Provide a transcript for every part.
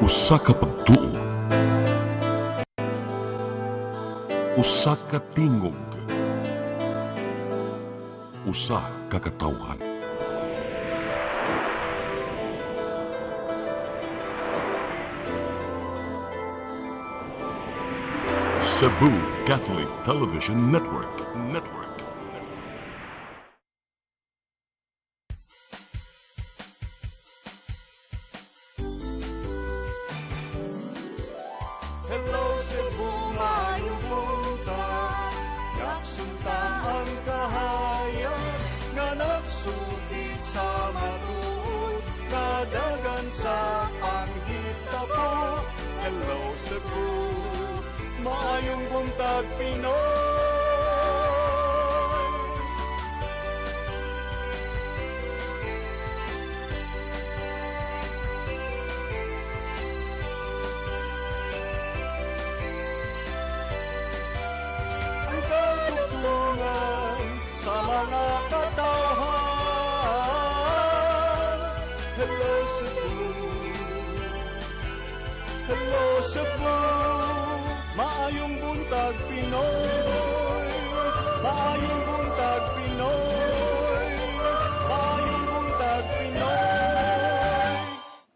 Usa ka pagtuo, usa ka tingog, usa ka katawhan. Cebu Catholic Television Network. Hello Cebu, maayong buntag. Nagsunta ang kahayan nga nagsugid sa matuod, nadagan sa panghitabo. Hello Cebu, maayong buntag Pinoy. Ang katutulungan sa mga katawhan. Hello Cebu, hello Cebu, maayong buntag Pinoy, maayong buntag Pinoy, maayong buntag Pinoy.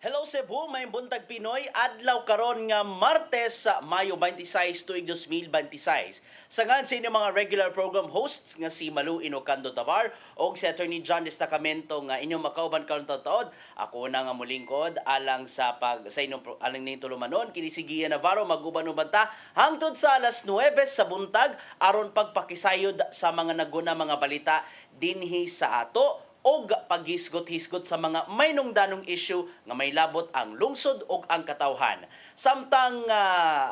Hello Cebu, may buntag Pinoy, adlaw karon nga Martes sa Mayo 26, tuig 2026. Sangan sa inyong mga regular program hosts nga si Malu Inocando Tabar o si Attorney John Destacamento nga inyong makauban karon taud. Ako na nga mulingkod alang sa inyong alang ning tulumanon kini si Gia Navarro maguban-uban ta hangtod sa alas 9 sa buntag aron pagpakisayod sa mga naguna mga balita dinhi sa ato og paghisgot-hisgot sa mga may nungdanong issue nga may labot ang lungsod ug ang katawhan. Samtang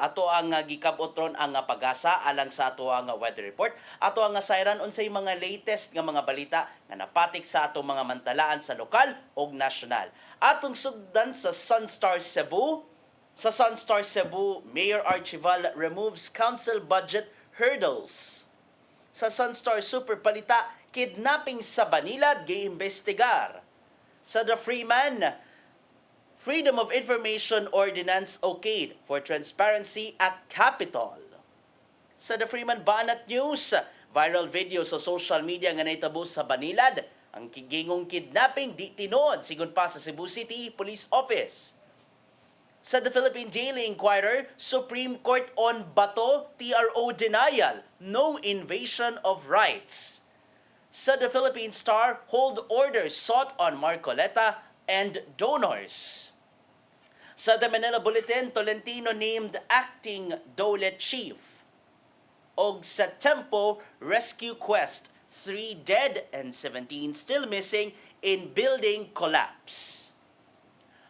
ato ang gikabotron ang pag-asa alang sa ato ang weather report, ato ang sayran unsay mga latest nga mga balita nga napatik sa atong mga mantalaan sa lokal ug nasyonal. Atong sugdan sa Sunstar Cebu. Sa Sunstar Cebu, Mayor Archival removes council budget hurdles. Sa Sunstar Super Palita, kidnapping sa Banilad giimbestigar. Sa The Freeman, Freedom of Information Ordinance okayed for transparency at Capitol. Sa The Freeman Banat News, viral video sa social media nga naitabo sa Banilad, ang gingong kidnapping di tinuod sigon pa sa Cebu City Police Office. Sa The Philippine Daily Inquirer, Supreme Court on Bato, TRO denial, no invasion of rights. Sa The Philippine Star, hold orders sought on Marcoleta and donors. Sa The Manila Bulletin, Tolentino named acting Dole Chief. Og sa Tempo, Rescue Quest, 3 dead and 17 still missing in building collapse.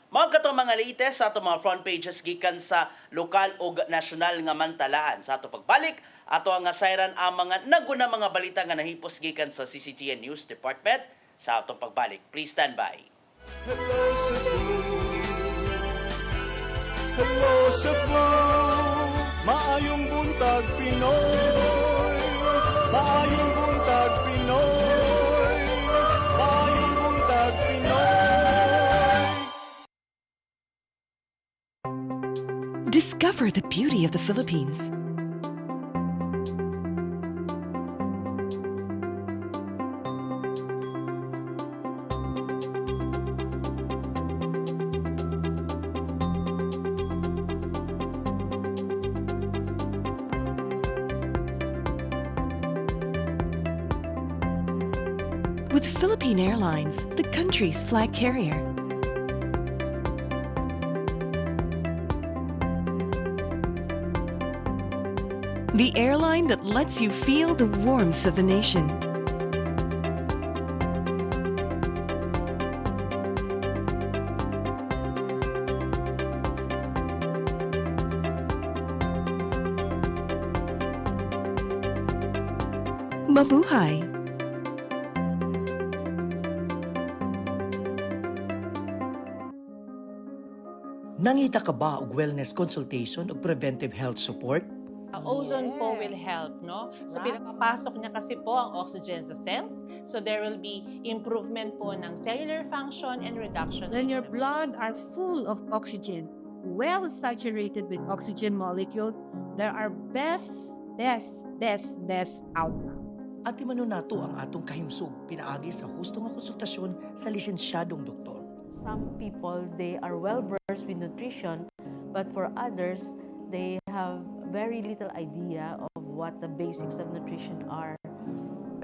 Mga katong mga latest sa atong mga front pages gikan sa lokal ug nasyonal nga mantalaan. Sa ato pagbalik, ato ang sayran ang mga naguna mga balita nga nahipos gikan sa CCTN News Department sa atong pagbalik. Please stand by. Hello Cebu, hello Cebu, maayong buntag Pinoy, maayong buntag Pinoy, maayong buntag Pinoy. Discover the beauty of the Philippines. With Philippine Airlines, the country's flag carrier. The airline that lets you feel the warmth of the nation. Mabuhay! Nangita ka ba og wellness consultation ug preventive health support? Ozone po will help, no? So, pinapapasok niya kasi po ang oxygen sa cells. So, there will be improvement po ng cellular function and reduction. When your blood are full of oxygen, well saturated with oxygen molecule, there are best out now. At imano nato ang atong kahimsog pinaagi sa husto nga konsultasyon sa lisensyadong doktor. Some people, they are well versed with nutrition, but for others, they have very little idea of what the basics of nutrition are.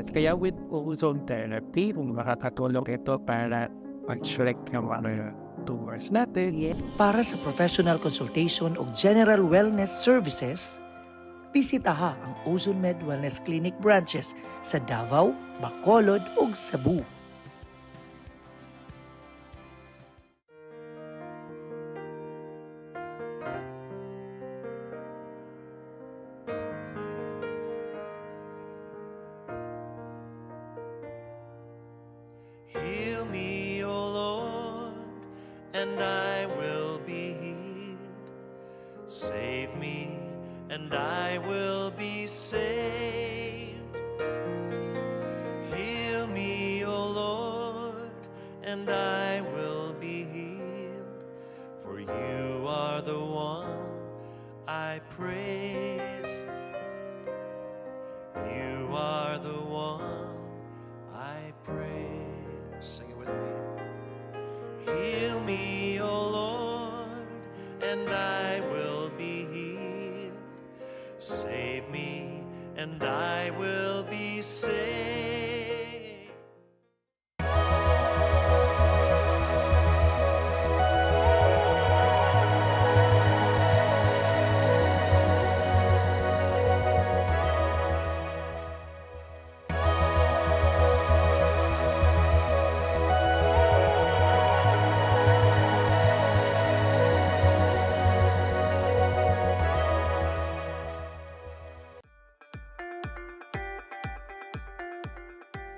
Kaya with ozone therapy, kung makakatulong ito para mag-shrink yung mga tumors natin. Para sa professional consultation o general wellness services, bisitaha ang Ozone Med Wellness Clinic branches sa Davao, Bacolod ug Cebu. Heal me, O Lord, and I will be healed. Save me, and I will be saved. Heal me, O Lord, and I will be healed. For you are the one I praise. You are the one I praise. Sing it with me. Heal me, O Lord, and I will be healed. Save me, and I will be saved.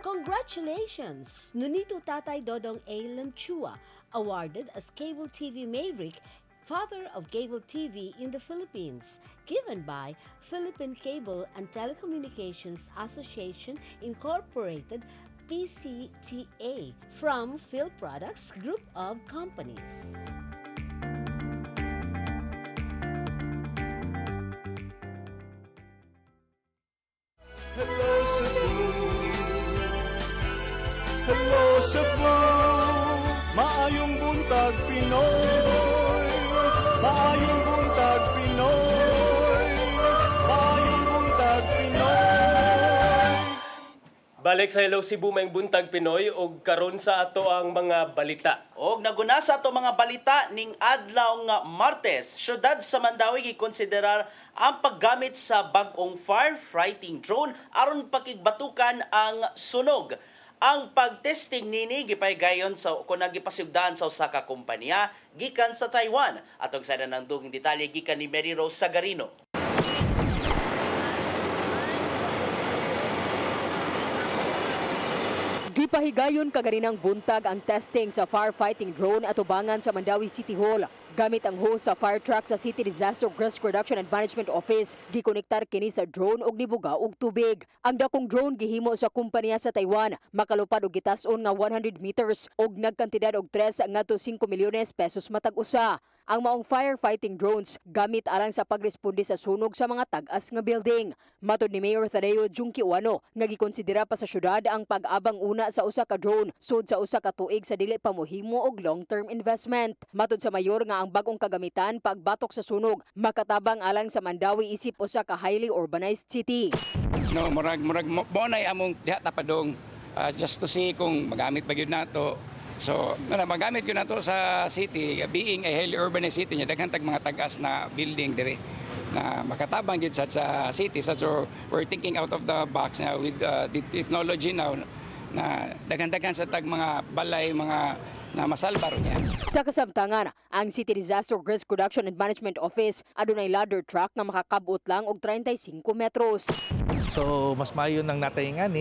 Congratulations! Nunito Tatay Dodong A. Lamchua, awarded as Cable TV Maverick, Father of Cable TV in the Philippines, given by Philippine Cable and Telecommunications Association Incorporated, PCTA, from Phil Products Group of Companies. Hello, Cebu. Hello, Cebu. Maayong buntag, Pinoy. Maayong buntag, Pinoy. Maayong buntag, Pinoy. Balik sa Hello Cebu, may buntag Pinoy ug karon sa ato ang mga balita. Og naguna sa ato mga balita ning adlaw nga Martes, syudad sa Mandawi gikonsiderar ang paggamit sa bag-ong firefighting drone aron pakigbatukan ang sunog. Ang pagtesting nini gipaygayon sa kun nagipasigdahan sa usa ka kompanya gikan sa Taiwan. Atong sada ng dugong detalye gikan ni Mary Rose Sagarino. Gipahigayon kaganinang buntag ang testing sa firefighting drone at ubangan sa Mandawi City Hall. Gamit ang hose sa fire truck sa City Disaster Risk Reduction and Management Office, gikonektar kini sa drone og nibuga og tubig. Ang dakong drone gihimo sa kumpanya sa Taiwan, makalupad og gitas-on nga 100 meters og nagkantidad og 3 ngadto 5 milyones pesos matag usa. Ang maong firefighting drones gamit alang sa pagresponde sa sunog sa mga tag-as nga building. Matod ni Mayor Tadeo Junquiuano nga gikonsidera pa sa syudad ang pag-abang una sa usa ka drone sud sa usa ka tuig sa dili pa mohimo og long-term investment. Matod sa mayor nga ang bagong kagamitan pagbatok sa sunog makatabang alang sa Mandawi isip usa ka highly urbanized city. No, murag mo na among diha tapadong just to see kung magamit ba gyud nato. So, magamit ko na to sa city, being a highly urbanized city, niya daghang tag mga tagas na building dire na makatabang gid sa city. So, we're thinking out of the box now with the technology now na daghang-daghan sa tag mga balay, mga na masalbaro niya. Sa kasamtangan, ang City Disaster Risk Reduction and Management Office adunay ladder truck na makakabot lang og 35 metros. So mas mayo nang natayingan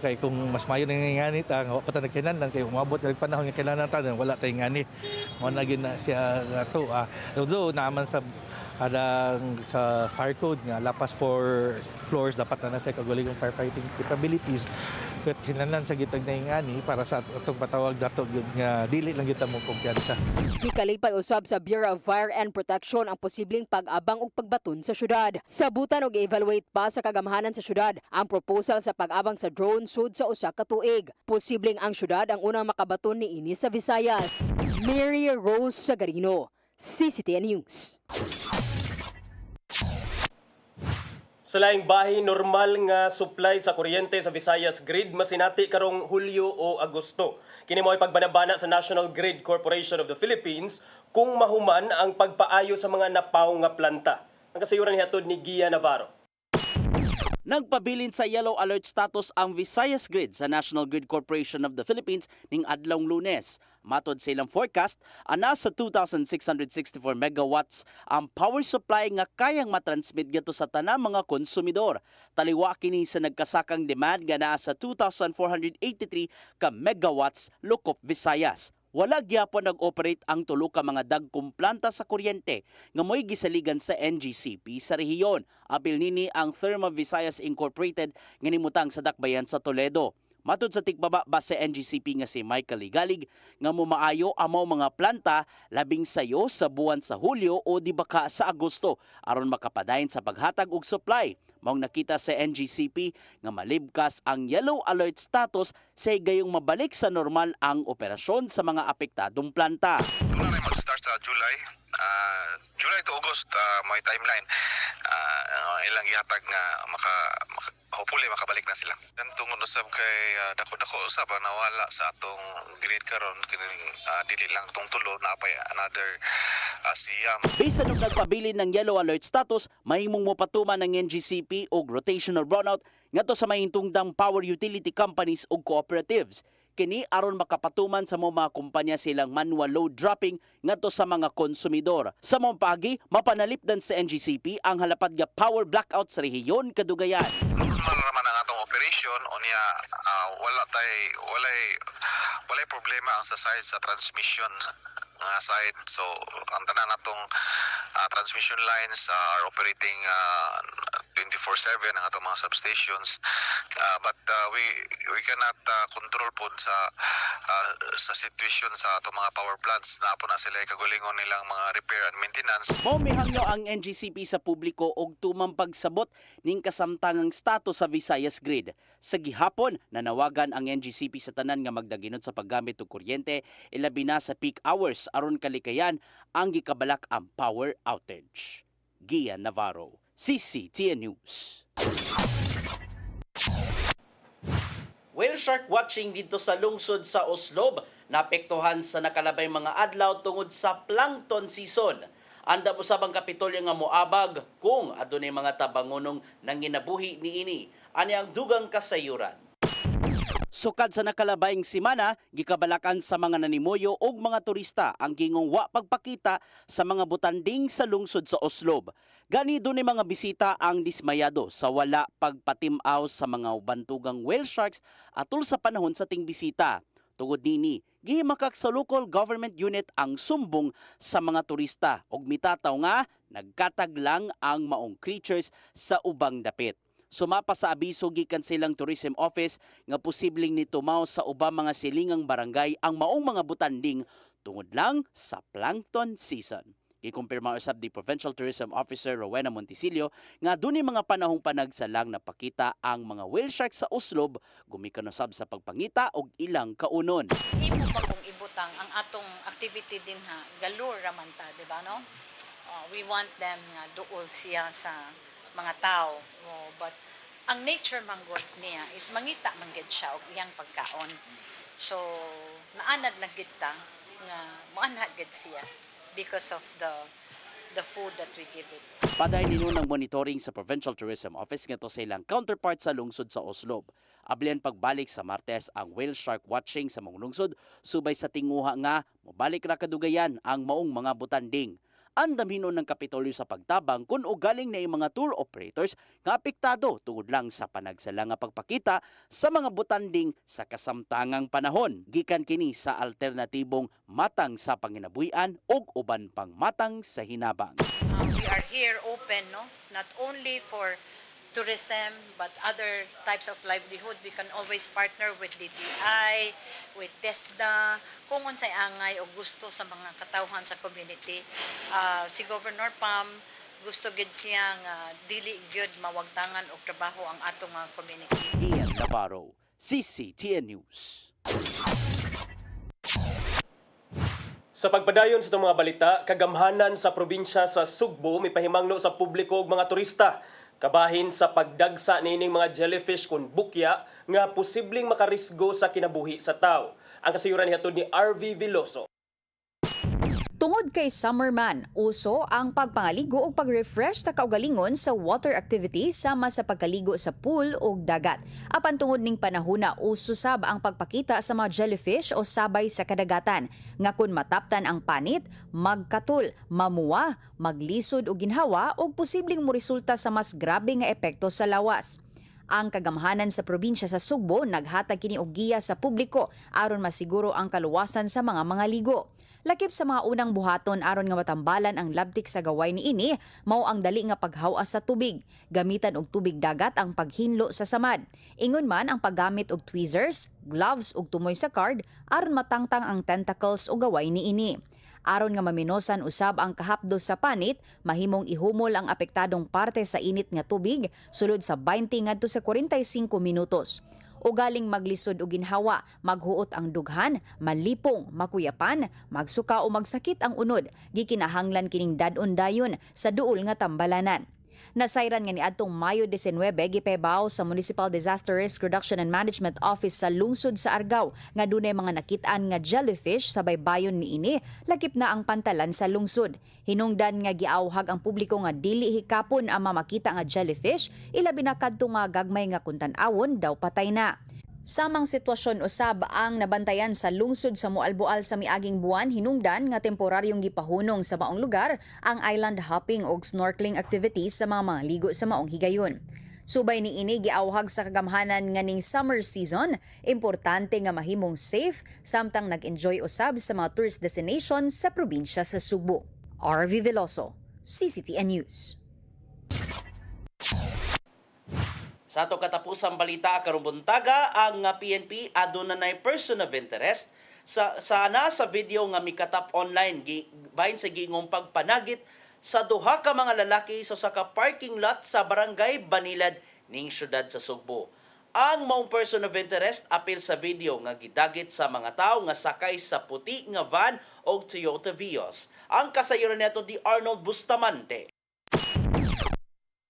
kay kung mas mayo nang nganit ang patanag kinahanglan kay umabot ang panahon nga kinahanglan tanan wala tayingan mo na gid na siya ato although naman sa adang sa fire code nga lapas for floors dapat na sa kagaling firefighting capabilities ket hinahanglan sa gitag naingani para sa atong patawag dato gyud nga dili lang gyud ta mo kumpiyansa. Gikalipay usab sa Bureau of Fire and Protection ang posibleng pag-abang ug pagbaton sa syudad. Sabutan og evaluate pa sa kagamhanan sa syudad ang proposal sa pag-abang sa drone sud sa usa ka tuig. Posibleng ang syudad ang unang makabaton niini sa Visayas. Mary Rose Sagarino, CCTN News. Sa laing bahin, normal nga supply sa kuryente sa Visayas Grid masinati karong Hulyo o Agosto. Kini mo'y pagbanabana sa National Grid Corporation of the Philippines kung mahuman ang pagpaayo sa mga napaw nga planta. Ang kasayuran ni hatod ni Gia Navarro. Nagpabilin sa yellow alert status ang Visayas Grid sa National Grid Corporation of the Philippines ning adlawng Lunes. Matod sa ilang forecast, ana sa 2,664 megawatts ang power supply nga kayang matransmit gato sa tanang mga konsumidor. Taliwa kini sa nagkasakang demand nga naa sa 2,483 ka megawatts Lukop, Visayas. Wala gyapon nag-operate ang tulo ka mga dagkong planta sa kuryente nga mo'y gisaligan sa NGCP sa rehiyon. Apil nini ang Therma Visayas Incorporated nga nimutang sa dakbayan sa Toledo. Matod sa tigbaba ba sa NGCP nga si Michael Ligalig nga mumaayo amaw mga planta labing sayo sa buwan sa Hulyo o di baka sa Agosto aron makapadayon sa paghatag og supply. Maong nakita sa NGCP nga malibkas ang yellow alert status sa gayong mabalik sa normal ang operasyon sa mga apektadong planta. Doon na mag-start sa July. July to August, may timeline. Ilang ihatag nga hopefully makabalik na sila. Dan tungod usab kay dako-dako usab nawala sa atong grid karon kining dili lang tong tulo na pay another siyam. Bisan og nagpabilin ng yellow alert status, mahimong mopatuman ng NGCP og rotational brownout ngadto sa mahintungdang power utility companies ug cooperatives. Kini aron makapatuman sa mga kumpanya silang manual load dropping ngadto sa mga konsumidor. Sa mong paagi, mapanalipdan sa NGCP ang halapad nga power blackout sa rehiyon kadugayan. Normal naman ang atong operation unya walay problema ang sa side sa transmission nga side. So ang tanan natong transmission lines are operating 24/7 ang atong mga substations, but we cannot control po sa situation sa atong mga power plants na po na sila kagulingon nilang mga repair and maintenance. Momihangyo ang NGCP sa publiko og tumang pagsabot ning kasamtangang status sa Visayas Grid. Sa gihapon, nanawagan ang NGCP sa tanan nga magdaginod sa paggamit og kuryente ilabi na sa peak hours aron kalikayan ang gikabalak ang power outage. Gia Navarro, CCTN News. Whale shark watching dito sa lungsod sa Oslob naapektuhan sa nakalabay mga adlaw tungod sa plankton season. Anda usab ang Kapitolyo nga moabag kung adunay mga tabangonong nanginabuhi niini ani ang dugang kasayuran. Sukad sa nakalabayng simana, gikabalakan sa mga nanimuyo ug mga turista ang gingong wa pagpakita sa mga butanding sa lungsod sa Oslob. Gani dunay mga bisita ang dismayado sa wala pagpatimaw sa mga ubantugang whale sharks atol sa panahon sa ting bisita. Tungod nini, gihimakak sa local government unit ang sumbong sa mga turista ug mitataw nga nagkatag lang ang maong creatures sa ubang dapit. Sumapa sa abiso gikan silang tourism office nga posibleng nitumaw sa ubang mga silingang barangay ang maong mga butanding tungod lang sa plankton season. Gikumpirma usab di Provincial Tourism Officer Rowena Montisilio nga dunay mga panahong panagsalang napakita ang mga whale sharks sa Oslob gumikan usab sa pagpangita og ilang kaunon. Imo pa kung ibutang ang atong activity din ha galore raman ta, di ba no? We want them nga duol siya sa mga tao. But ang nature manggod niya is mangita manggid siya og iyang pagkaon. So naanad lang gid ta nga moanha gid siya because of the food that we give it. Paday nino ng monitoring sa Provincial Tourism Office ngadto sa ilang counterpart sa lungsod sa Oslob. Ablian pagbalik sa Martes ang whale shark watching sa mga lungsod subay sa tinguha nga mobalik ra kadugayan ang maong mga butanding. Andam hinon ng Kapitolyo sa pagtabang kung ugaling na yung mga tour operators nga apektado tungod lang sa panagsala nga pagpakita sa mga butanding sa kasamtangang panahon. Gikan kini sa alternatibong matang sa panginabuhian ug uban pang matang sa hinabang. We are here open, no? Not only for tourism, but other types of livelihood, we can always partner with DTI, with TESDA, kung unsay angay o gusto sa mga katawhan sa community. Si Governor Pam, gusto gid siya nga dili gyud mawagtangan og trabaho ang atong mga community. Ian Navarro, CCTN News. Sa pagpadayon sa itong mga balita, kagamhanan sa probinsya sa Sugbo may pahimangno sa publiko ug mga turista. Kabahin sa pagdagsa niining mga jellyfish kung bukya nga posibleng makarisgo sa kinabuhi sa tao. Ang kasayuran nihatod ni RV Veloso. Tungod kay Summerman, uso ang pagpangaligo o pag-refresh sa kaugalingon sa water activity sama sa pagkaligo sa pool o dagat. Apan tungod ning panahuna, uso sab ang pagpakita sa mga jellyfish o sabay sa kadagatan. Nga kun mataptan ang panit, magkatul, mamuwa, maglisod o ginhawa o posibleng moresulta sa mas grabe nga epekto sa lawas. Ang kagamhanan sa probinsya sa Sugbo naghatag kini og giya sa publiko aron masiguro ang kaluwasan sa mga ligo. Lakip sa mga unang buhaton aron nga matambalan ang labtik sa gaway niini, mao ang dali nga paghawas sa tubig. Gamitan og tubig dagat ang paghinlo sa samad. Ingon man ang paggamit og tweezers, gloves ug tumoy sa card aron matangtang ang tentacles o gaway niini. Aron nga maminosan usab ang kahapdos sa panit, mahimong ihumol ang apektadong parte sa init nga tubig sulod sa 20 ngadto sa 45 minutos. O galing maglisod o ginhawa, maghuot ang dughan, malipong, makuyapan, magsuka o magsakit ang unod, gikinahanglan kining dadon-dayon sa duol nga tambalanan. Nasayran nga niadtong Mayo 19 gipebaw sa Municipal Disaster Risk Reduction and Management Office sa lungsod sa Argao nga dunay mga nakit-an nga jellyfish sa baybayon niini, lakip na ang pantalan sa lungsod. Hinungdan nga giawhag ang publiko nga dili hikapon ang mamakita nga jellyfish, ilabi na kadto nga gagmay nga kuntan-awon daw patay na. Samang sitwasyon usab ang nabantayan sa lungsod sa Mualboal sa miaging buwan, hinungdan nga temporaryong gipahunong sa maong lugar ang island hopping o snorkeling activities sa mga ligo sa maong higayon. Subay ni ini giawhag sa kagamhanan nga ning summer season, importante nga mahimong safe samtang nag-enjoy usab sa mga tourist destination sa probinsya sa Sugbo. RV Veloso, CCTN News. Sa ato katapusang balita karong buntaga, ang PNP adunay person of interest sa video nga mikatap online bahin sa giingong pagpanagit sa duha ka mga lalaki sa ka parking lot sa barangay Banilad ning syudad sa Sugbo. Ang maong person of interest apil sa video nga gidagit sa mga tawo nga sakay sa puti nga van o Toyota Vios. Ang kasayuran nito di Arnold Bustamante.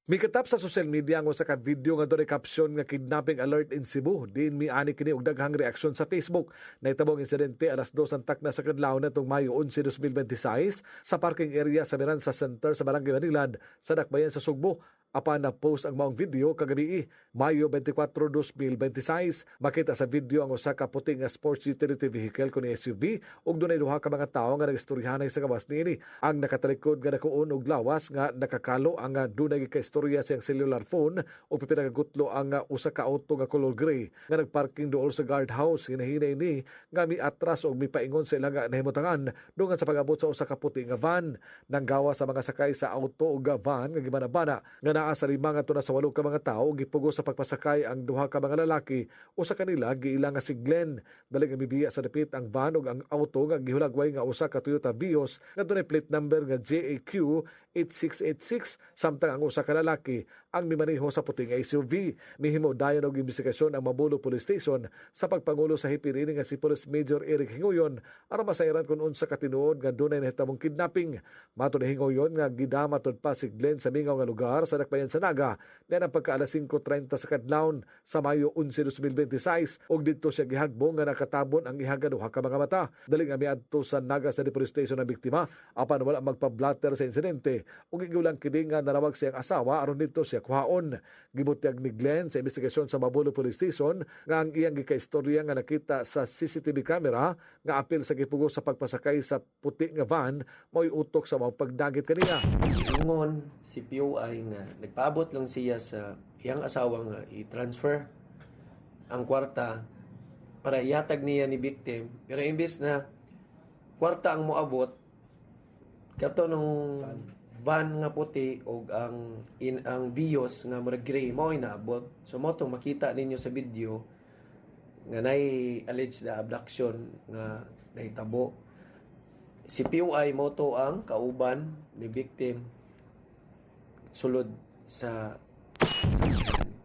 Mikatap sa social media ang usa ka video nga doon caption nga kidnapping alert in Cebu. Diin miani kini og daghang reaksyon sa Facebook. Nahitabo ang insidente alas 2 ang takna sa kadlaw nitong Mayo 11, 2026 sa parking area sa Miranza Center sa Barangay Banilad sa Dakbayan sa Sugbo. Apan na post ang maong video kagabi Mayo 24, 2026. Makita sa video ang usa ka puti nga sports utility vehicle kun SUV ug dunay duha ka mga tawo nga nagistoryahanay sa gawas niini. Ang nakatalikod nga nakuon og lawas nga nakakalo ang dunay gikaistorya siyang cellular phone ug pipinagagutlo ang usa ka auto nga color gray nga nagparking duol sa guardhouse. Hinahinay ni nga miatras og mipaingon sa ilang nahimutangan dungan sa pag-abot sa usa ka puti nga van. Nanggawa sa mga sakay sa auto ug van nga gibanabana nga naa sa 5 ngadto na sa 8 ka mga tawo gipugo sa pagpasakay ang duha ka mga lalaki. Usa kanila giila nga si Glenn. Dali nga mibiya sa dapit ang van ug ang auto nga gihulagway nga usa ka Toyota Vios nga dunay plate number nga JAQ 8686 samtang ang usa ka lalaki ang mimaneho sa puting SUV. Mihimo dayon og imbestigasyon ang Mabulo Police Station sa pagpangulo sa hipirini nga si Police Major Eric Hingoyon aron masayran kung unsa ka tinuod nga dunay nahitabong kidnapping. Matud ni Hingoyon nga gidamatod pa si Glenn sa mingaw nga lugar sa Dakbayan sa Naga na pagka-alas 5:30 sa kadlawon sa Mayo 11, 2026 ug didto siya gihagbong nga nakatabon ang ihaga duha ka mga mata. Dali nga miadto sa Naga City Police Station ang biktima apan wala magpa-blatter sa insidente ug gigulang kini nga narawag siyang asawa aron dito siya kuhaon. Gibutyag ni Glenn sa investigasyon sa Mabulo Police Station nga ang iyang gikaistorya nga nakita sa CCTV camera nga apil sa gipugo sa pagpasakay sa puti nga van mo'y utok sa mga pagdagit kaniya. Ingon si POI nga nagpaabot lang siya sa iyang asawa nga i-transfer ang kwarta para ihatag niya ni victim, pero imbes na kwarta ang moabot kato nung van nga puti o ang Vios nga murag gray mao inaabot. So mo to makita ninyo sa video nga nay alleged na abduction nga nahitabo. Si POI mo to ang kauban ni victim sulod sa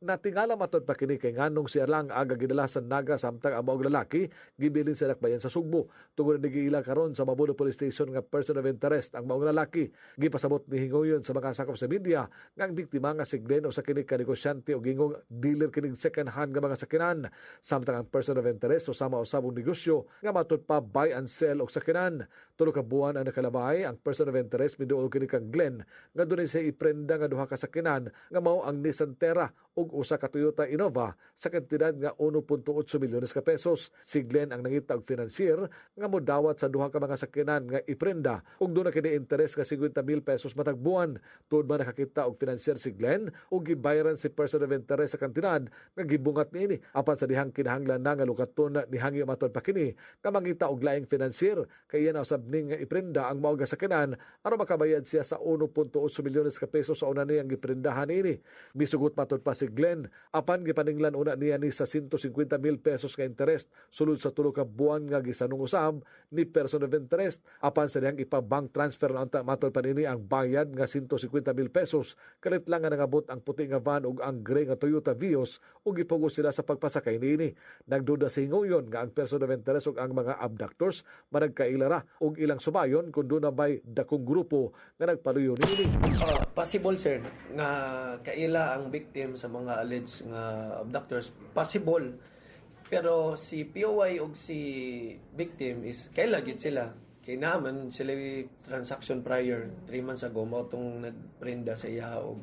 Natingala matod pa kini kay nganong siya lang aga gidalasan naga samtang ang maong lalaki gibilin sa dakbayan sa Sugbo. Tungod nigila karon sa Mabuno Police Station nga person of interest ang maong lalaki. Gipasabot ni hinguyon sa mga sakop sa media nga ang biktima nga si Glenn o sa kini ka negosyante o gingong dealer kining second hand nga mga sakinan. Samtang ang person of interest o sama usabong negosyo nga matod pa buy and sell og sakinan. Tulo ka buwan ang nakalabay ang person of interest miduol kini kang Glenn nga dunay siya iprenda nga duha ka sakinan nga mao ang Nissan Terra ug usa ka Toyota Innova sa kantidad nga 1.8 milyones ka pesos. Si Glenn ang nangita og financier nga modawat sa duha ka mga sakinan nga iprenda ug doon na kini interes nga 50,000 pesos matag buwan. Tuod man nakakita og financier si Glenn ug gibayaran si person of interest sa kantidad nga gibungat niini apan sa dihang kinahanglan na nga lukaton ni hangyo matod pa kini nga mangita og laing financier kay yan usab ning nga iprenda ang mao nga sakinan aron makabayad siya sa 1.8 milyones ka pesos sa una niyang giprendahan niini. Misugot matod pa si Glenn apan gipaninglan una niya ni sa 150,000 pesos ka interest sulod sa tulo ka buwan nga gisanong usab ni person of interest apan sa dihang ipa-bank transfer na matod pa nini ang bayad nga 150,000 pesos kalit lang nga nangabot ang puti nga van ug ang gray nga Toyota Vios ug gipugos sila sa pagpasakay niini. Nagduda si hinguyon nga ang person of interest ug ang mga abductors managkailara ug ilang subayon kung doon na bay dakong grupo nga nagpaluyo niini. Possible sir nga kaila ang victim sa mga alleged nga abductors, possible. Pero si POI ug si victim is kaila gid sila. Kay naman sila transaction prior 3 months ago mao tong nagprenda sa iya og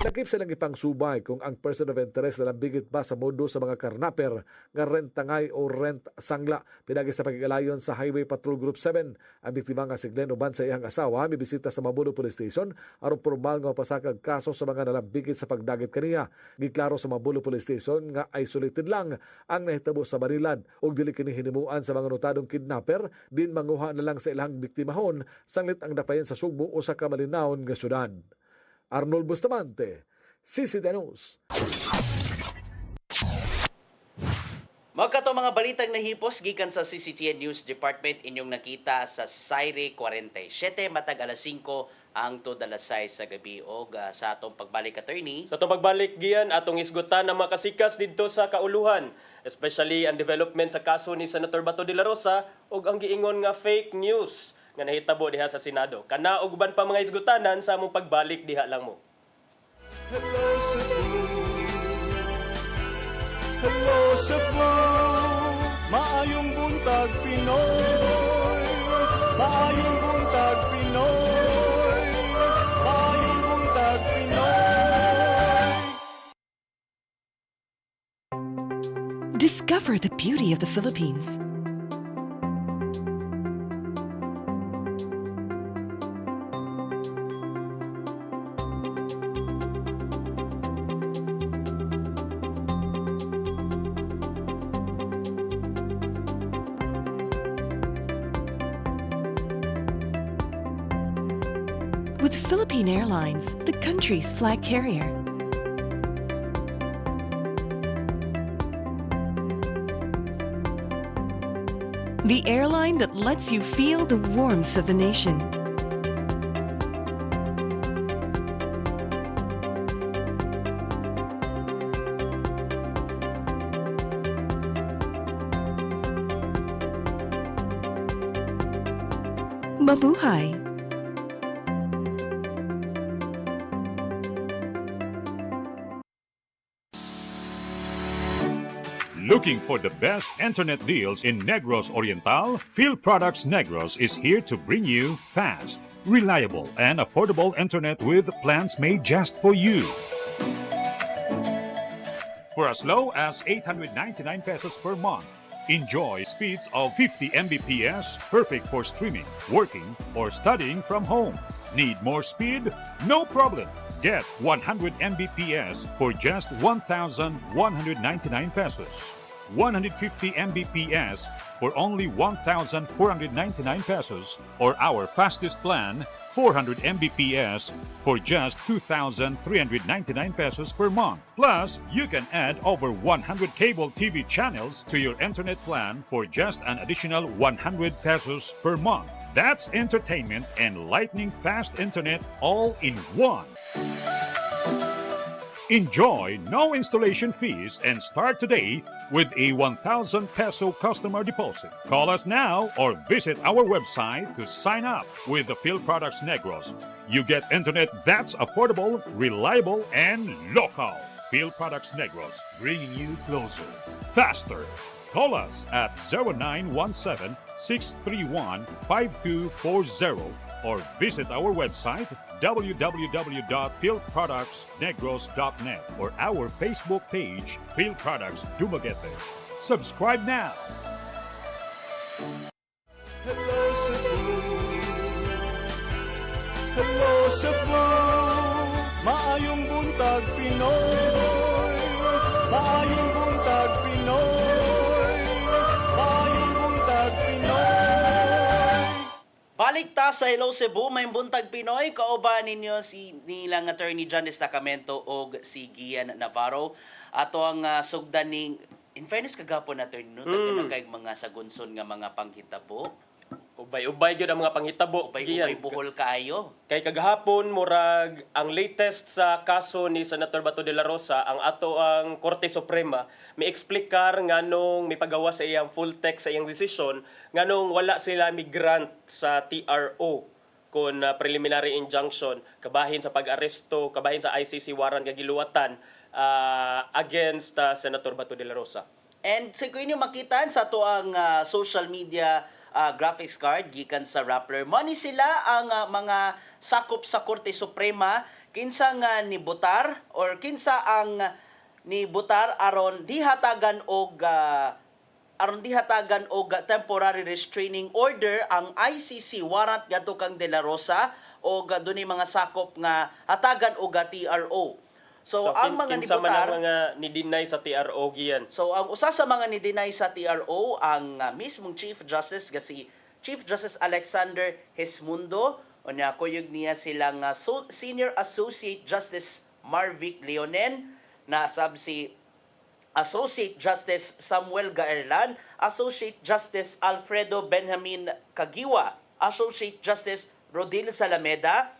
Nakip silang ipangsubay kung ang person of interest na bigit ba sa modo sa mga karnaper nga rent tangay o rent sangla. Pinagi sa pagigalayon sa Highway Patrol Group 7. Ang biktima nga si Glenn uban sa iyang asawa mibisita sa Mabuno Police Station aron formal nga pasakag kaso sa mga nalambigit sa pagdagit kaniya. Giklaro sa Mabuno Police Station nga isolated lang ang nahitabo sa Barilan ug dili kini hinimuan sa mga notadong kidnapper din manguha na lang sa ilang biktimahon sanglit ang dapayan sa Sugbo o sa kamalinawon nga syudad. Arnold Bustamante, CCTV News. Magkato mga balitang nahipos gikan sa CCTN News Department inyong nakita sa Saire 47 matag alas 5 ang to alas 6 sa gabi og sa atong pagbalik attorney. Sa itong pagbalik giyan atong isgutan ang makasikas didto sa kauluhan, especially ang development sa kaso ni Senator Bato de la Rosa ug ang giingon nga fake news nga nahitabo diha sa Senado. Kana og uban pa mga isgutanan sa among pagbalik diha lang mo. Hello Cebu, hello Cebu, maayong buntag Pinoy, maayong buntag Pinoy, maayong buntag Pinoy. Discover the beauty of the Philippines. With Philippine Airlines, the country's flag carrier. The airline that lets you feel the warmth of the nation. Mabuhay! Looking for the best internet deals in Negros Oriental? Field Products Negros is here to bring you fast, reliable, and affordable internet with plans made just for you. For as low as 899 pesos per month, enjoy speeds of 50 Mbps, perfect for streaming, working, or studying from home. Need more speed? No problem. Get 100 Mbps for just 1,199 pesos. 150 Mbps for only 1,499 pesos, or our fastest plan, 400 Mbps for just 2,399 pesos per month. Plus, you can add over 100 cable TV channels to your internet plan for just an additional 100 pesos per month. That's entertainment and lightning fast internet all in one. Enjoy no installation fees and start today with a 1,000 peso customer deposit. Call us now or visit our website to sign up with the Phil Products Negros. You get internet that's affordable, reliable, and local. Phil Products Negros, bringing you closer, faster. Call us at 0917-631-5240 or visit our website www.philproductsnegros.net or our Facebook page, Phil Products Dumaguete. Subscribe now. Hello Cebu, maayong buntag Pinoy, maayong buntag Pinoy, maayong buntag Pinoy. Balik ta sa Hello Cebu, may buntag Pinoy, kauban ninyo si nilang attorney John Destacamento o si Gian Navarro. Ato ang sugdan ning, in fairness kagapon na attorney, no? Kay mga sagunson nga mga panghitabo. Ubay-ubay gyud ang mga panghitabo. Ubay buhol kaayo. Kay kagahapon murag ang latest sa kaso ni Senator Bato de la Rosa, ang ato ang Korte Suprema mi-explikar nganong mipagawa sa iyang full text sa iyang desisyon nganong wala sila migrant sa TRO kon preliminary injunction kabahin sa pag-aresto, kabahin sa ICC warrant nga giluwatan against Senator Bato de la Rosa. And sa inyo makitaan sa to ang social media graphics card gikan sa Rappler. Money sila ang mga sakop sa Korte Suprema kinsa nga nibutar or kinsa ang nibutar aron dihatagan og temporary restraining order ang ICC warrant ngadto kang De La Rosa og dunay mga sakop nga hatagan og TRO. So ang mga kinsa man nibutar ang mga ni-deny sa TRO giyan. So ang usa sa mga ni-deny sa TRO ang mismong Chief Justice si Chief Justice Alexander Hesmundo, unya kuyog niya silang Senior Associate Justice Marvic Leonen, na sab si Associate Justice Samuel Gaerlan, Associate Justice Alfredo Benjamin Kagiwa, Associate Justice Rodil Salameda,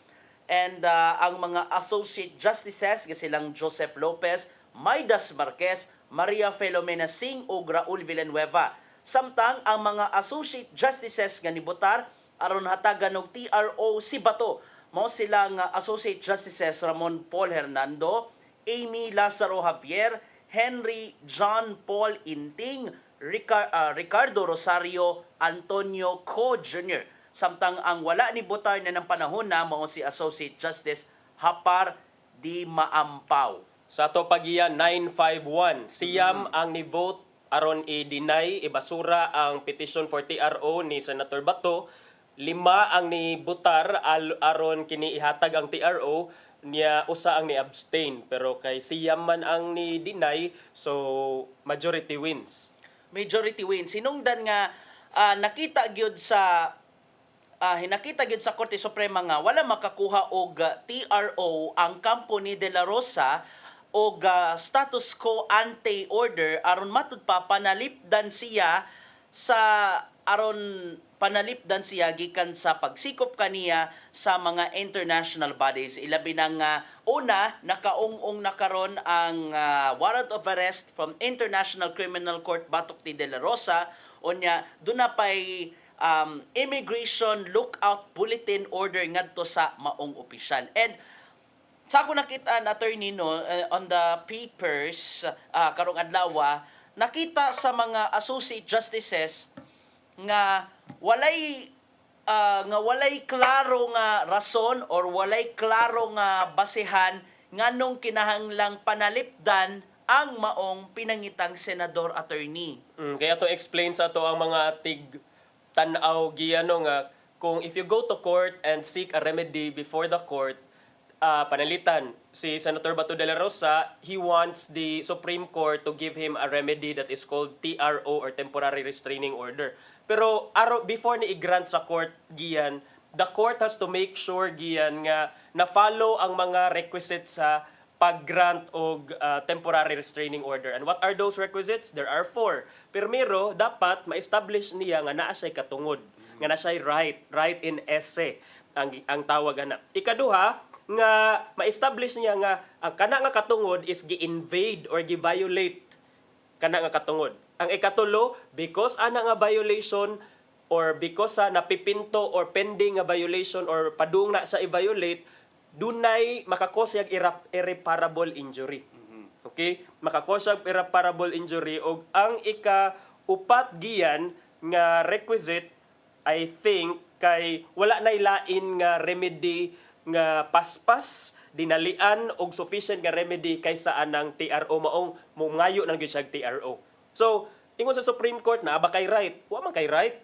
and ang mga Associate Justices nga silang Joseph Lopez, Maidas Marquez, Maria Filomena Singh ug Raul Villanueva. Samtang ang mga Associate Justices nga nibutar aron hatagan og TRO si Bato, mao silang Associate Justices Ramon Paul Hernando, Amy Lazaro Javier, Henry John Paul Inting, Ricardo Rosario Antonio Co. Jr. Samtang ang wala ni butar na ng panahon na mao si Associate Justice Hapar Di Maampaw. Sa ato pagiya 951, siyam ang ni-vote aron i-deny, ibasura ang petition for TRO ni Senator Bato. 5 ang ni-butar aron kini ihatag ang TRO, niya usa ang ni-abstain. Pero kay siyam man ang ni-deny, so majority wins. Majority wins. Sinungdan nga nakita gyud sa hinakita gyud sa Korte Suprema nga wala makakuha og TRO ang kampo ni De La Rosa og status quo ante order aron matud pa panalipdan siya gikan sa pagsikop kaniya sa mga international bodies. Ilabi na nga una nakaung-ong na karon ang warrant of arrest from International Criminal Court batok ni De La Rosa, unya duna pay immigration lookout bulletin order ngadto sa maong opisyal. And sa ako nakita attorney on the papers karong adlaw, nakita sa mga associate justices nga walay klaro nga rason or walay klaro nga basehan nganong kinahanglang panalipdan ang maong pinangitang senador attorney. Kaya to explain sa to ang mga tanaw giyano nga kung if you go to court and seek a remedy before the court, panalitan si Senator Bato de la Rosa, he wants the Supreme Court to give him a remedy that is called TRO or Temporary Restraining Order. Pero before ni i-grant sa court, Gian, the court has to make sure, Gian, nga na-follow ang mga requisites sa pag-grant og temporary restraining order. And what are those requisites? There are 4. Primero, dapat ma-establish niya nga naa siya katungod, nga naa siya right in esse ang tawag ana. Ikaduha, nga ma-establish niya nga ang kana nga katungod is gi-invade or gi-violate kana nga katungod. Ang ikatulo, because ana nga violation or because sa napipinto or pending nga violation or padung na sa i-violate, dunay makakosag irreparable injury. Okay? Makakosag irreparable injury og ang ika-upat Gian nga requisite, I think kay wala nay lain nga remedy nga paspas dinalian og sufficient nga remedy kaysa anang TRO maong mungayo nang gyud siya TRO. So, ingon sa Supreme Court na ba kay right? Wa man kay right.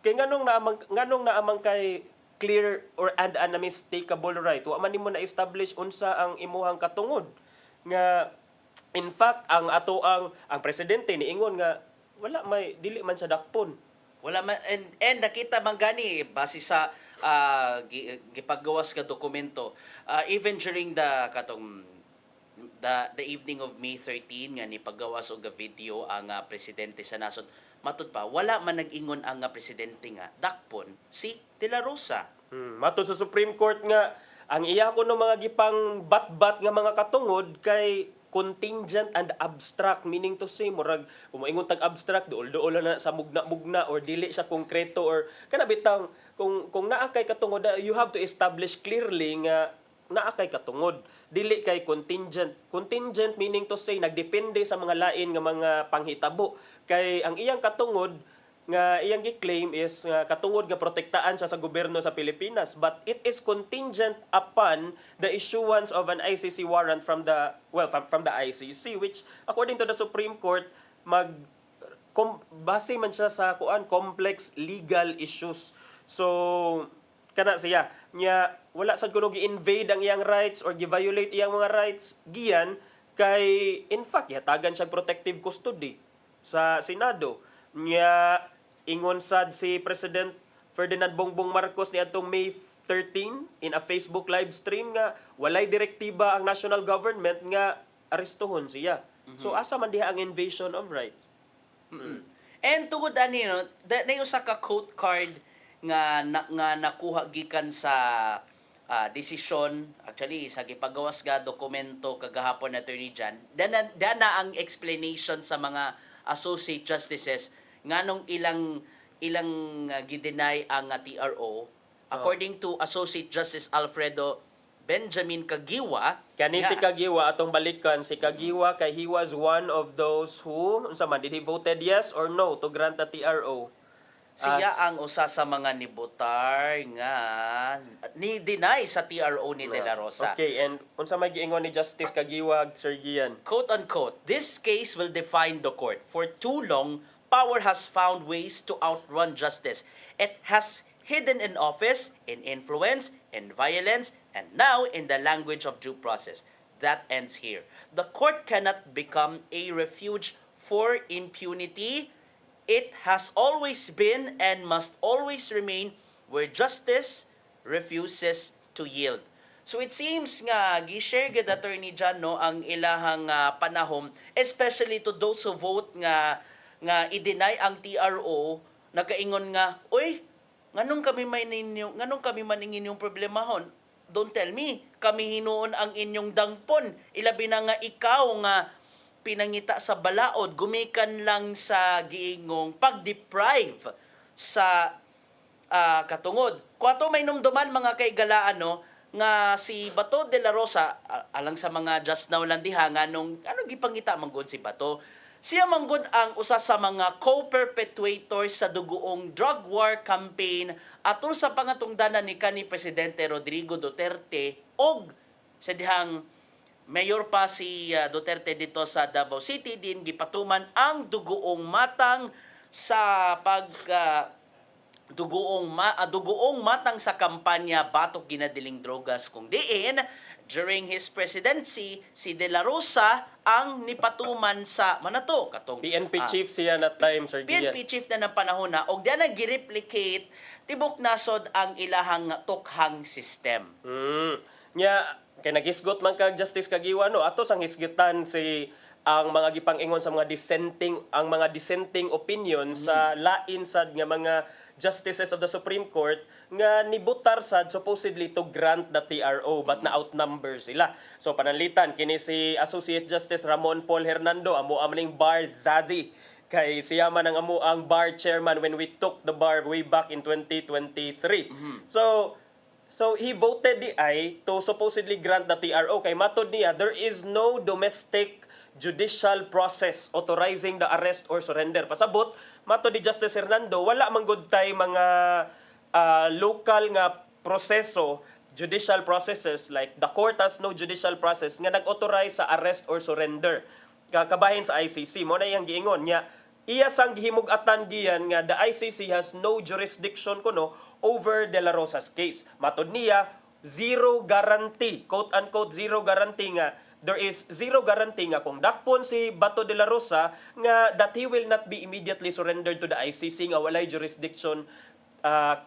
Kay nganong naamang kay clear or and unmistakable right. Wa man nimo na-establish unsa ang imuhang katungod nga in fact ang presidente niingon nga wala may dili man sa dakpon. Wala man and nakita man gani base sa gipagawas ka dokumento even during the evening of May 13 nga ni paggawas og video ang presidente sa nasod, matud pa wala man nag-ingon ang presidente nga dakpon si De La Rosa. Matud sa Supreme Court nga ang iya ko no mga gipang bat-bat nga mga katungod kay contingent and abstract, meaning to say murag umaingon tag abstract duol na sa mugna or dili siya konkreto or kana bitang kung naa kay katungod, you have to establish clearly nga naa kay katungod, dili kay contingent meaning to say nagdepende sa mga lain nga mga panghitabo kay ang iyang katungod nga iyang gi-claim is katungod nga protektaan sa gobyerno sa Pilipinas, but it is contingent upon the issuance of an ICC warrant from the ICC, which according to the Supreme Court base man siya sa complex legal issues. So kana siya nya wala sad kuno gi-invade ang iyang rights or gi-violate iyang mga rights Gian kay in fact yatagan siya protective custody sa Senado nya ingon sad si President Ferdinand Bongbong Marcos niadtong May 13 in a Facebook live stream nga walay direktiba ang national government nga arestuhon siya. So asa man diha ang invasion of rights? And tungod ani no, na usa ka quote card nga nakuha gikan sa desisyon actually sa gipagawas ga dokumento kagahapon na Attorney Jan dana ang explanation sa mga associate justices nganong ilang gideny ang TRO according to Associate Justice Alfredo Benjamin Kagiwa. Kani si Kagiwa atong balikan si Kagiwa kay he was one of those who unsa man did he voted yes or no to grant the TRO. Siya ang usa sa mga nibotar nga ni deny sa TRO ni De La Rosa. Okay, and unsa may giingon ni Justice Kagiwa, Sir Gian? Quote unquote, this case will define the court. For too long, power has found ways to outrun justice. It has hidden in office, in influence, in violence, and now in the language of due process. That ends here. The court cannot become a refuge for impunity. It has always been and must always remain where justice refuses to yield. So it seems nga gi-share gid Attorney Jan no ang ilahang panahom, especially to those who vote nga i-deny ang TRO, nakaingon nga, oy, nganong kami man inyong problemahon? Don't tell me, kami hinuon ang inyong dangpon. Ilabi na nga ikaw nga pinangita sa balaod, gumikan lang sa giingong pag-deprive sa katungod. Kwato may numduman mga kaigalaan no, nga si Bato de la Rosa, alang sa mga just now lang diha, anong gipangita manggod si Bato, siya manggod ang usa sa mga co-perpetuators sa dugoong drug war campaign atol sa pangatungdanan ni kanhi Presidente Rodrigo Duterte og sa dihang mayor pa si Duterte dito sa Davao City, din gipatuman ang dugoong matang sa dugoong matang sa kampanya batok ginadiling drogas kung diin during his presidency si De La Rosa ang nipatuman sa manato katong PNP chief siya na time, Sir Gian. PNP chief na ng panahon na og diyan nag-replicate tibok nasod ang ilahang tukhang system. Nya kay nagisgot man kag Justice Kagiwa no ato sang hisgitan si ang mga gipang-ingon sa mga dissenting opinion sa lain sad nga mga justices of the Supreme Court nga nibutar sad supposedly to grant the TRO but na outnumber sila. So pananlitan kini si Associate Justice Ramon Paul Hernando amo amning bar Zazi kay siya man ang amo ang bar chairman when we took the bar way back in 2023. So he voted to supposedly grant the TRO kay matod niya there is no domestic judicial process authorizing the arrest or surrender. Pasabot, mato ni Justice Hernando, wala man gud tay mga local nga proseso, judicial processes like the court has no judicial process nga nag-authorize sa arrest or surrender. Kabahin sa ICC mo na iyang giingon niya. Iya sang gihimug-atan giyan nga the ICC has no jurisdiction kuno over De La Rosa's case. Matod niya, zero guarantee, quote-unquote zero guarantee nga there is zero guarantee nga kung dakpon si Bato de la Rosa nga that he will not be immediately surrendered to the ICC nga walay jurisdiction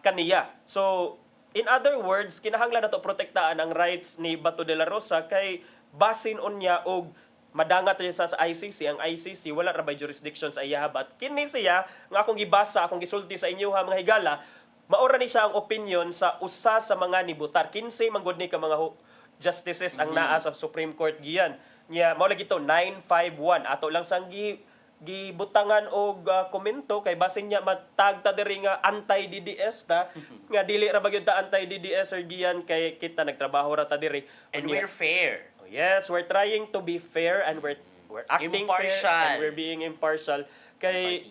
kaniya. So, in other words, kinahanglan nato protektaan ang rights ni Bato de la Rosa kay basin unya og madangat siya sa ICC. Ang ICC wala ra bay jurisdiction sa iya but kini siya nga akong gibasa, akong gisulti sa inyo ha mga higala, maura ni siya ang opinion sa usa sa mga nibutar. 15 manggod ni ka mga justices ang naa sa Supreme Court giyan. Nya mao lagi to 951 ato lang sang gibutangan og komento kay basin niya matag ta diri nga anti-DDS ta nga dili ra bagyud ta anti-DDS or giyan kay kita nagtrabaho ra ta diri. And we're fair. Yes, we're trying to be fair and we're acting Impartial. fair and we're being impartial kay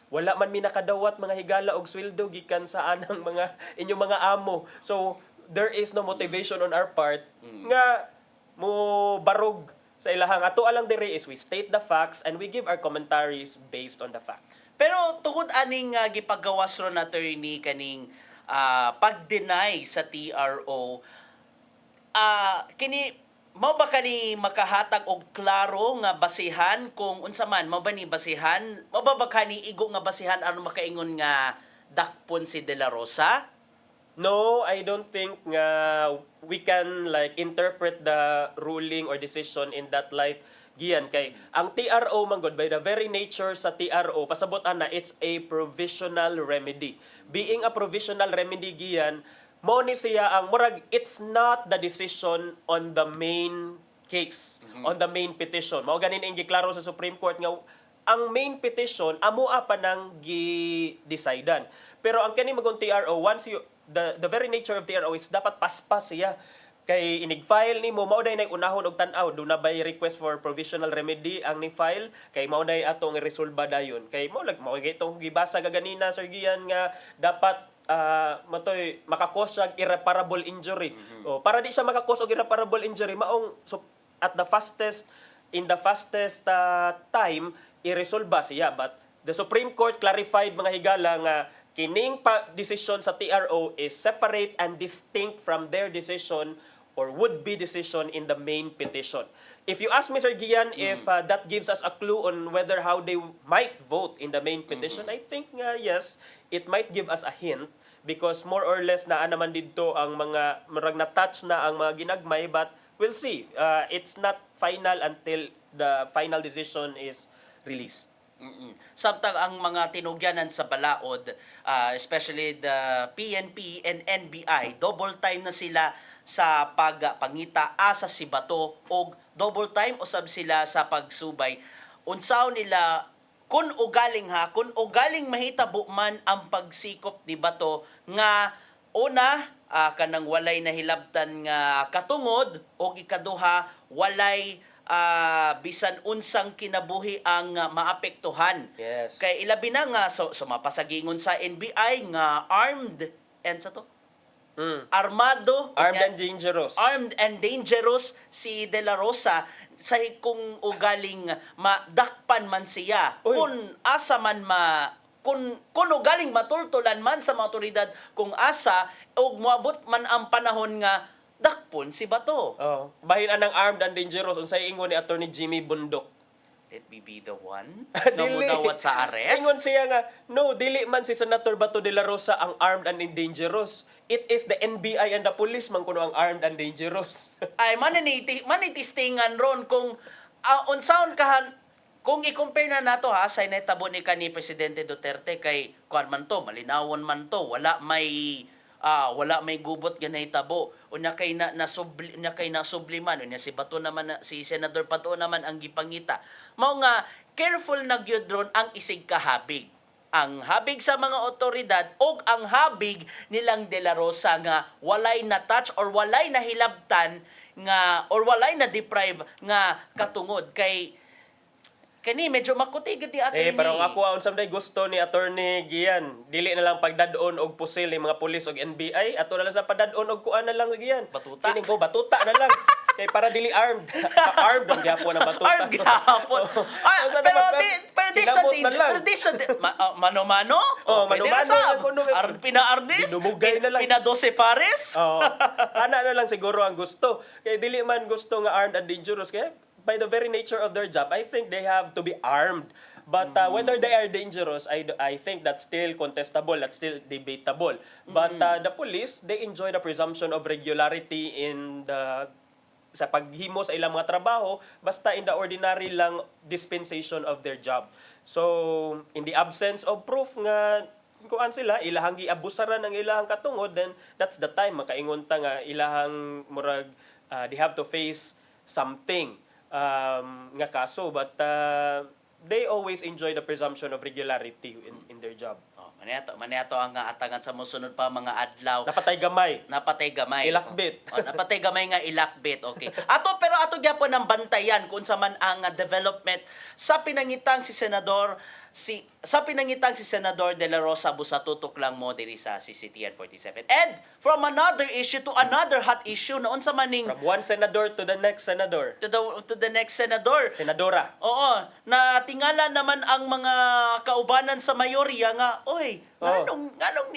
wala man mi nakadawat mga higala og sweldo gikan sa anang mga inyong mga amo. So there is no motivation on our part nga mo barog sa ilahang. Ato alang diri is we state the facts and we give our commentaries based on the facts. Pero tungod aning gipagawas ron attorney kaning pag-deny sa TRO, kini mao ba kani makahatag og klaro nga basihan kung unsa man mao ba ni basihan, mao ba kani igo nga basihan aron makaingon nga dakpon si De La Rosa? No, I don't think we can like interpret the ruling or decision in that light giyan kay ang TRO man god by the very nature sa TRO pasabot ana it's a provisional remedy. Being a provisional remedy giyan mo ni siya ang murag it's not the decision on the main case, on the main petition. Mao ganin ang giklaro sa Supreme Court nga ang main petition amo pa nang gi-decidean. Pero ang kani magong TRO once you the very nature of TRO is dapat paspas siya kay inig-file nimo mao day unahon og tan-aw do na bay request for provisional remedy ang ni file kay mao day atong resolba dayon kay mao itong gibasa gaganina Sir Gian nga dapat matoy makakos siya irreparable injury. O para di siya makakos og irreparable injury maong so, at the fastest time iresolba siya but the Supreme Court clarified mga higala nga kining decision sa TRO is separate and distinct from their decision or would-be decision in the main petition. If you ask me, Sir Gian, if that gives us a clue on whether how they might vote in the main petition, I think yes, it might give us a hint because more or less naa naman dito ang mga marag na-touch na ang mga ginagmay but we'll see. It's not final until the final decision is released. Samtang ang mga tinugyanan sa balaod, especially the PNP and NBI, double time na sila sa pagpangita asa si Bato og double time usab sila sa pagsubay. Unsaw nila kun ugaling mahitabo man ang pagsikop ni Bato nga una kanang walay nahilabtan nga katungod o ikaduha walay bisan unsang kinabuhi ang maapektuhan. Yes. Kay ilabi na nga so mapasagingon sa NBI nga armed and sa to armado, armed and dangerous si De La Rosa sa kung ugaling madakpan man siya kun asa man kuno galing matultulan man sa mga otoridad kung asa og moabot man ang panahon nga dakpon si Bato. Oh, bahin anang armed and dangerous unsay ingon ni Attorney Jimmy Bundok. Let me be the one na mudawat sa arrest. Ingon siya nga, no, dili man si Senator Bato de la Rosa ang armed and dangerous. It is the NBI and the police man kuno ang armed and dangerous. Ay manitistingan ron kung unsaon kahan kung i-compare na nato ha sa netabo ni kani Presidente Duterte kay kuan man to, malinawon man to, wala may gubot ganay tabo. Unya kay nasubliman, unya si Bato naman si Senador Bato naman ang gipangita. Mao nga careful na gyud ron ang isig kahabig. Ang habig sa mga otoridad o ang habig nilang De La Rosa nga walay na touch or walay na hilabtan nga or walay na deprive nga katungod kay kani medyo makutigid ni attorney. Pero ako unsam day gusto ni Attorney Gian, dili na lang pagdadon og pusil ni mga pulis og NBI, ato na lang sa padadon og kuan na lang Gian. Batuta. Kining ko batuta na lang. Kay para dili armed. Armed ang gyapon ang batuta. Armed gyapon. Pero di sa mano-mano. Mano-mano. Pina-arnis. Pina 12 pares. Ana na lang siguro ang gusto. Kay dili man gusto nga armed and dangerous kay by the very nature of their job, I think they have to be armed. But whether they are dangerous, I think that's still contestable, that's still debatable. But the police, they enjoy the presumption of regularity in sa paghimo sa ilang mga trabaho, basta in the ordinary lang dispensation of their job. So, in the absence of proof nga kuan sila, ilahang giabusaran ang ilahang katungod, then that's the time makaingon ta nga ilahang murag they have to face something nga kaso, but they always enjoy the presumption of regularity in their job. Maniato ang atangan sa mosunod pa mga adlaw. Napatay gamay. Ilakbit. Napatay gamay nga ilakbit. Okay. Pero ato gyapon ang bantayan kung sa man ang development sa pinangitang si Senador De La Rosa busa tutok lang mo diri sa CCTN 47. And from another issue to another hot issue na unsa maning from one senador to the next senador. To the next senador. Senadora. Oo, na tingala naman ang mga kaubanan sa mayorya nga, nganong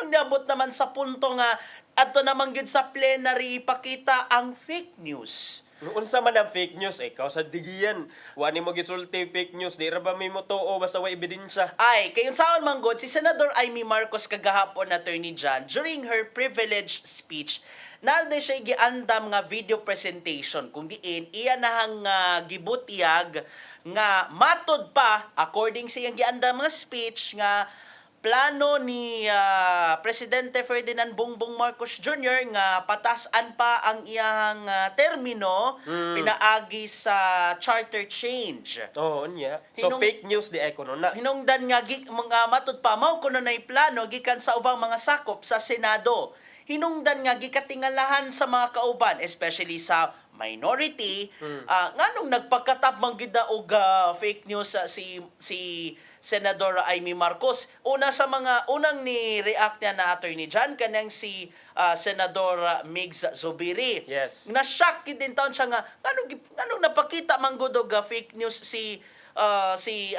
niabot naman sa punto nga adto naman gyud sa plenary ipakita ang fake news. Unsa man ang fake news ikaw sa digiyan. Wani mo gisulti fake news, di ra ba may motoo basta way ebidensya. Ay, kayon saon man god si Senador Amy Marcos kagahapon Attorney John during her privilege speech nalde siya giandam nga video presentation kung diin iya nahang gibutiyag nga matod pa according sa iyang giandam nga speech nga plano ni Presidente Ferdinand Bongbong Marcos Jr. nga patasan pa ang iyang termino pinaagi sa charter change. Nya. So fake news di kuno na. Hinungdan nga mga matud pa mao kuno nay plano gikan sa ubang mga sakop sa Senado. Hinungdan nga gikatingalahan sa mga kauban especially sa minority nganong nagpagkatap man gid og fake news si Senador Amy Marcos. Unang ni-react niya na Attorney John kanang si Senador Migs Zubiri. Yes. Na-shock din taon siya nga nganong napakita man gud og fake news si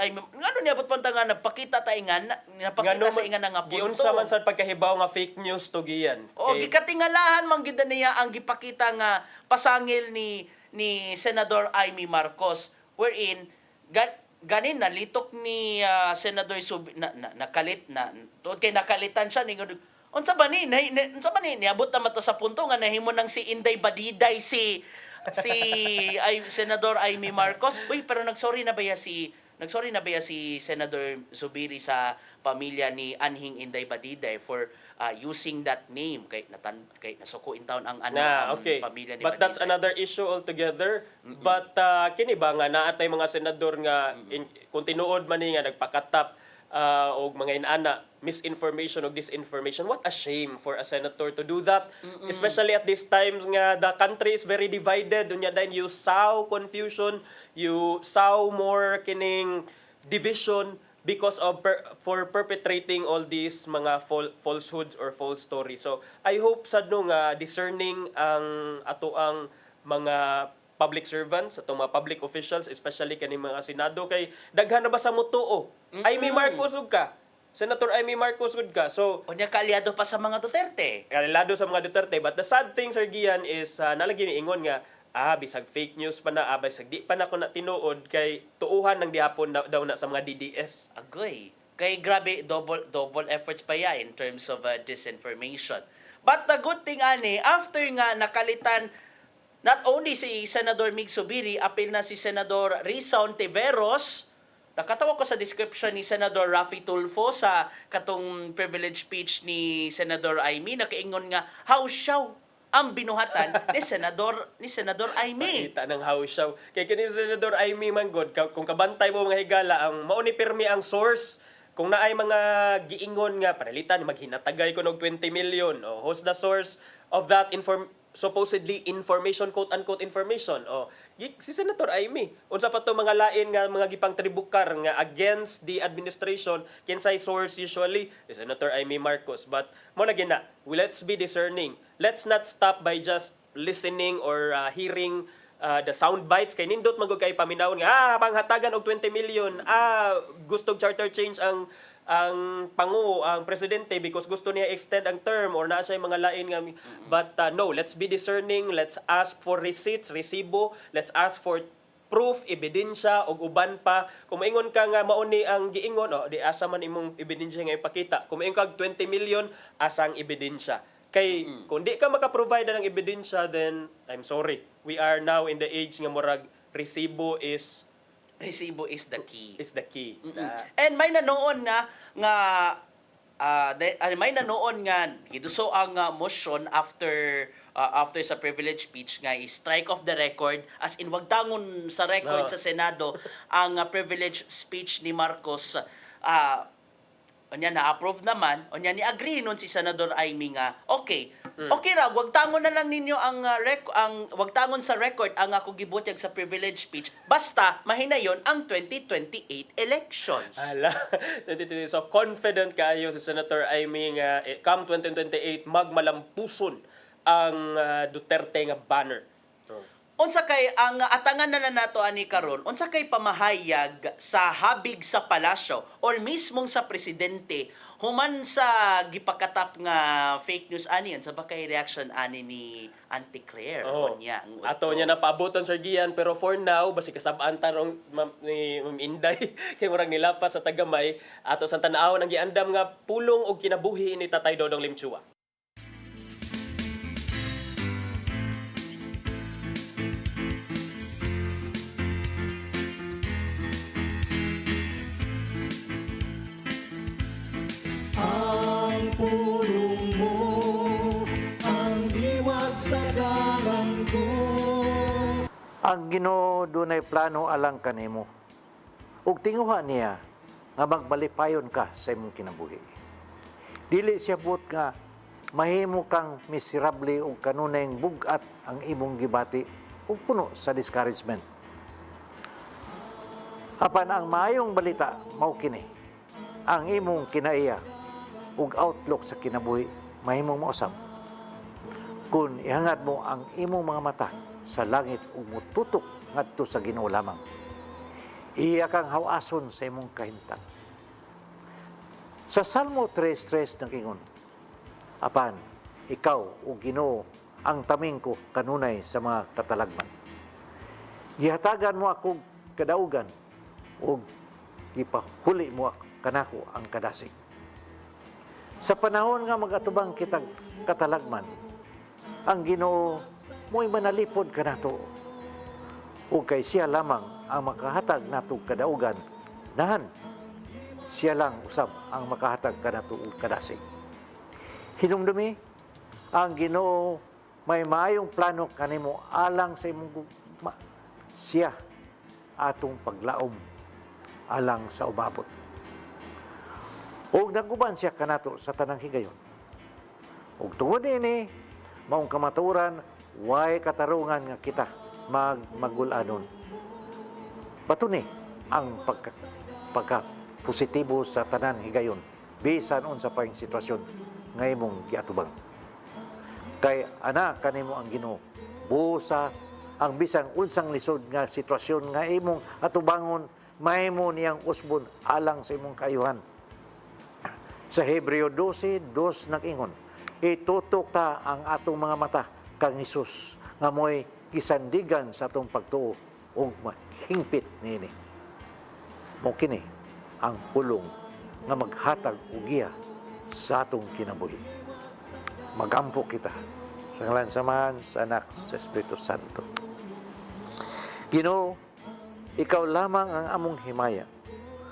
Amy. Nganong niabot man ta nga napakita ta ingan napakita sa ingan nga punto. Giunsa man sa pagkahibaw nga fake news to giyan. Gikatingalahan man gid niya ang gipakita nga pasangil ni Senador Amy Marcos wherein ganin nalitok ni Senador nakalit na tuod kay nakalitan siya ni unsa ba ni niabot na mata sa punto nga nahimo nang si Inday Badiday si Senador Amy Marcos. Pero nagsorry na ba si Senador Zubiri sa pamilya ni Anhing Inday Badiday for using that name kay nasuko in town ang pamilya ni But Badiday. that's another issue altogether. But kini ba nga naatay mga senador nga kung tinuod man ni nga nagpakatap og mga inana misinformation o disinformation. What a shame for a senator to do that. Especially at these times nga the country is very divided. Unya then you sow confusion, you sow more kining division because of for perpetrating all these mga falsehoods or false stories. So I hope sad no nga discerning ang ato ang mga public servants, atong mga public officials, especially kani mga senado kay daghan na ba sa mutuo? Amy Marcos ug ka. Senator Amy Marcos ug ka. So Unya kaalyado pa sa mga Duterte. Kalilado sa mga Duterte. But the sad thing, Sir Gian, is nalagi ni ingon nga, bisag fake news pa na, bisag di pa na ko na tinuod kay tuuhan ng dihapon daw na sa mga DDS. Agoy. Kay grabe, double efforts pa ya in terms of disinformation. But the good thing, ani, after nga nakalitan, not only si Senador Mig Subiri, apil na si Senador Risa Ontiveros, nakatawa ko sa description ni Senador Raffy Tulfo sa katong privilege speech ni Senador Aimee, nakaingon nga, how siya ang binuhatan ni Senador Aimee. Makita ng how siya. Kay kini Senador Aimee manggod, kung kabantay mo mga higala, ang mauni pirmi ang source. Kung naay mga giingon nga panalitan maghinatagay ko og 20 million, who's the source of that supposedly information, quote unquote information? Si Senator Aimee. Unsa pa to mga lain nga mga gipang tribukar nga against the administration, kinsay source usually si Senator Aimee Marcos. But mo lagi na, let's be discerning. Let's not stop by just listening or hearing the sound bites kay nindot magod kay paminawon nga panghatagan og 20 million, gustong charter change ang pangu, ang presidente because gusto niya extend ang term or naa siya mga lain nga. But no, let's be discerning. Let's ask for receipts, resibo. Let's ask for proof, ebidensya og uban pa. Kung maingon ka nga mauni ang giingon, di asa man imong ebidensya nga ipakita. Kung maingon ka 20 million, asang ebidensya. Kay kung di ka maka-provide ng ebidensya, then I'm sorry. We are now in the age nga murag resibo is the key. Is the key. And may nanoon may nanoon nga giduso ang motion after sa privilege speech nga strike off the record, as in wag tangon sa record sa Senado ang privilege speech ni Marcos. Onya na-approve naman, onya ni agree nun si Senador Aimee nga, okay ra, wag tangon na lang ninyo ang wag tangon sa record ang ako gibutyag sa privilege speech, basta mahinayon ang 2028 elections. So confident kayo si Senator Aimee nga come 2028 magmalampuson ang Duterte nga banner. Unsa kay ang atangan na nato ani karon, unsa kay pamahayag sa habig sa palasyo or mismong sa presidente human sa gipakatap nga fake news ani, sa bakay reaction ani ni Auntie Claire unya. Ato niya napaaboton Sir Gian, pero for now basi kasab-an tarong ni Ma'am Inday kay murag nilapas sa tagamay ato sa tan-aw ang giandam nga pulong og kinabuhi ni Tatay Dodong Limchua. Pulong mo ang diwat sa dalan ko. Ang Ginoo dunay plano alang kanimo. Ug tinguha niya nga magbalipayon ka sa imong kinabuhi. Dili siya buot nga mahimo kang miserable ug kanunay bugat ang imong gibati ug puno sa discouragement. Apan ang maayong balita mao kini. Ang imong kinaiya ug outlook sa kinabuhi mahimong mausab kung ihangad mo ang imong mga mata sa langit ug mututok ngadto sa Ginoo lamang. Iya kang hawason sa imong kahimtang. Sa Salmo 3:3 nag-ingon, apan ikaw ug Ginoo ang taming ko kanunay sa mga katalagman. Gihatagan mo ako kadaugan ug gipahuli mo kanako ang kadasig. Sa panahon nga magatubang kitag katalagman, ang Ginoo mo'y manalipod kanato. Ug kay siya lamang ang makahatag nato kadaugan, nahan siya lang usab ang makahatag kanato og kadasig. Hinumdumi, ang Ginoo may maayong plano kanimo alang sa imong gugma. Siya atong paglaom alang sa umabot. Ug naguban siya kanato sa tanang higayon. Ug tungod ini, maong kamaturan, way katarungan nga kita magulanon. Patuni ang pagka-positibo sa tanang higayon, bisan unsa pa ang sitwasyon nga imong giatubang. Kay ana kanimo ang Ginoo, busa ang bisang unsang lisod nga sitwasyon nga imong atubangon mahimo niyang usbon alang sa imong kaayuhan. Sa Hebreo 12:2 nag-ingon, itutok ta ang atong mga mata kang Hesus nga mo'y gisandigan sa atong pagtuo ug mahingpit niini. Mo kini ang pulong nga maghatag og giya sa atong kinabuhi. Magampo kita sa ngalan samahan sa Anak sa Espiritu Santo. Ginoo, ikaw lamang ang among himaya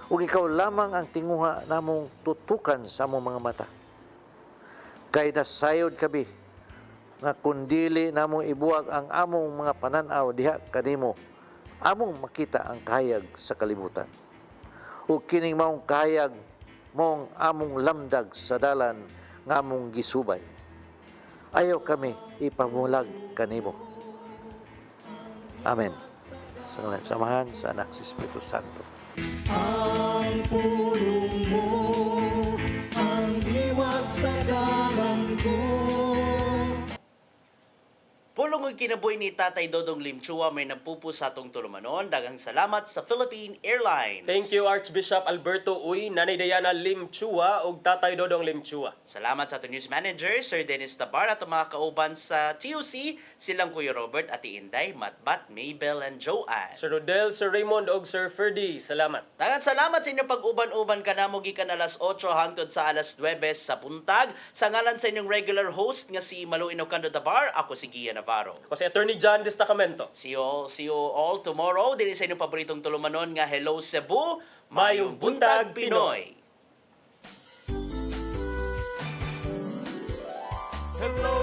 ug ikaw lamang ang tinguha namong tutukan sa among mga mata. Kay nasayod kabi nga kundili namong ibuwag ang among mga pananaw diha kanimo, among makita ang kahayag sa kalibutan. Ug kining maong kahayag mong among lamdag sa dalan nga among gisubay. Ayaw kami ipamulag kanimo. Amen. Sa ngalan samahan sa Anak sa Espiritu Santo. Ang pulong mo, ang diwat sa dalan ko. Pulong ang kinabuhi ni Tatay Dodong Limchua may nagpupo sa atong tulumanon. Daghang salamat sa Philippine Airlines. Thank you Archbishop Alberto Uy, Nanay Diana Limchua ug Tatay Dodong Limchua. Salamat sa atong news manager, Sir Dennis Tabar, at ang mga kauban sa TUC, silang Kuya Robert, Ati Inday, Matbat, Maybell, and Joanne. Sir Rodel, Sir Raymond ug Sir Ferdy, salamat. Daghang salamat sa inyong pag-uban-uban kanamo gikan alas 8 hangtod sa alas 9 sa buntag. Sa ngalan sa inyong regular host nga si Malu Inocando Tabar, ako si Gia Navarro. Ako si Attorney John Destacamento. See you all tomorrow. Dili sa inyong paboritong tulumanon nga Hello Cebu, Mayong Buntag Pinoy. Hello